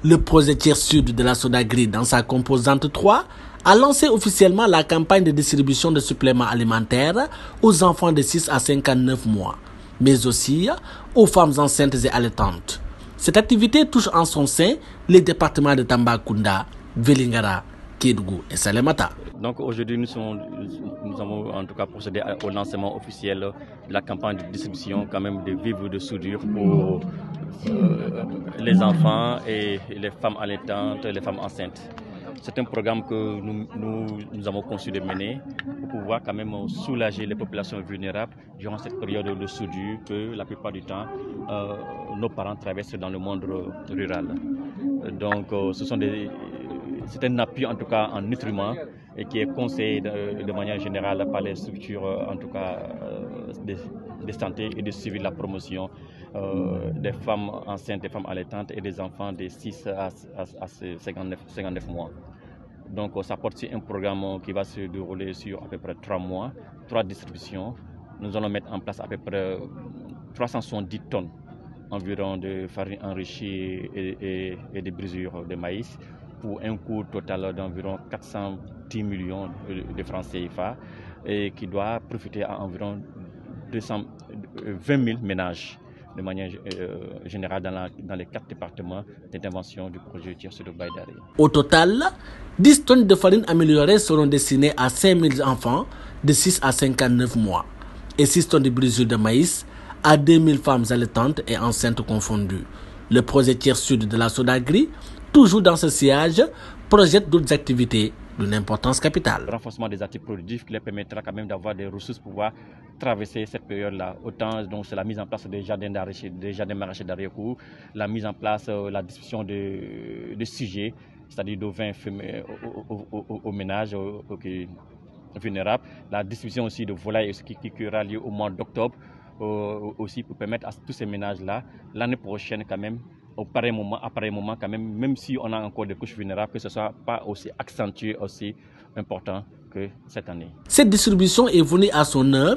Le projet Tiers Sud de la Sodagri, dans sa composante 3, a lancé officiellement la campagne de distribution de suppléments alimentaires aux enfants de 6 à 59 mois, mais aussi aux femmes enceintes et allaitantes. Cette activité touche en son sein les départements de Tambacounda, Vélingara, Kédougou et Salémata. Donc aujourd'hui, nous avons en tout cas procédé au lancement officiel de la campagne de distribution quand même de vivres de soudure pour les enfants et les femmes allaitantes et les femmes enceintes. C'est un programme que nous avons conçu de mener pour pouvoir quand même soulager les populations vulnérables durant cette période de soudure que la plupart du temps nos parents traversent dans le monde rural. Donc c'est un appui en tout cas en nutriments et qui est conseillé de manière générale par les structures en tout cas de santé et de suivi de la promotion des femmes enceintes, des femmes allaitantes et des enfants de 6 à 59 mois. Donc ça porte sur un programme qui va se dérouler sur à peu près 3 mois, 3 distributions. Nous allons mettre en place à peu près 370 tonnes environ de farine enrichie et de brisure de maïs pour un coût total d'environ 410 millions de francs CFA et qui doit profiter à environ 20 000 ménages de manière générale dans les 4 départements d'intervention du projet Tiers Sud de Baïdari. Au total, 10 tonnes de farine améliorée seront destinées à 5 000 enfants de 6 à 59 mois et 6 tonnes de brisure de maïs à 2 000 femmes allaitantes et enceintes confondues. Le projet Tiers Sud de la Sodagri, toujours dans ce sillage, projette d'autres activités d'une importance capitale. Le renforcement des actifs productifs qui leur permettra quand même d'avoir des ressources pour pouvoir traverser cette période-là. Autant donc c'est la mise en place des jardins maraîchers d'arrière-cour, la mise en place, la distribution de sujets, c'est-à-dire de vin aux ménages vulnérables, la distribution aussi de volailles qui aura lieu au mois d'octobre, aussi pour permettre à tous ces ménages-là, l'année prochaine quand même, au pareil moment quand même si on a encore des couches vulnérables, que ce ne soit pas aussi accentué, aussi important que cette année. Cette distribution est venue à son heure.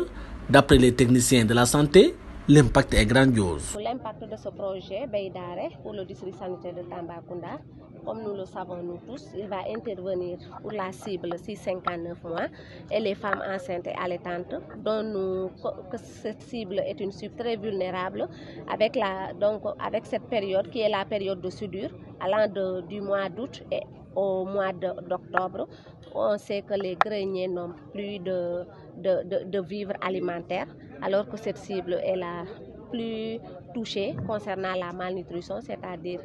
D'après les techniciens de la santé, l'impact est grandiose. L'impact de ce projet Baïdare pour le district sanitaire de Tambacounda, comme nous le savons nous tous, il va intervenir pour la cible 6-59 mois et les femmes enceintes et allaitantes, dont que cette cible est une cible très vulnérable avec cette période qui est la période de soudure allant du mois d'août et au mois d'octobre. On sait que les greniers n'ont plus de vivres alimentaires, alors que cette cible est la plus touchée concernant la malnutrition, c'est-à-dire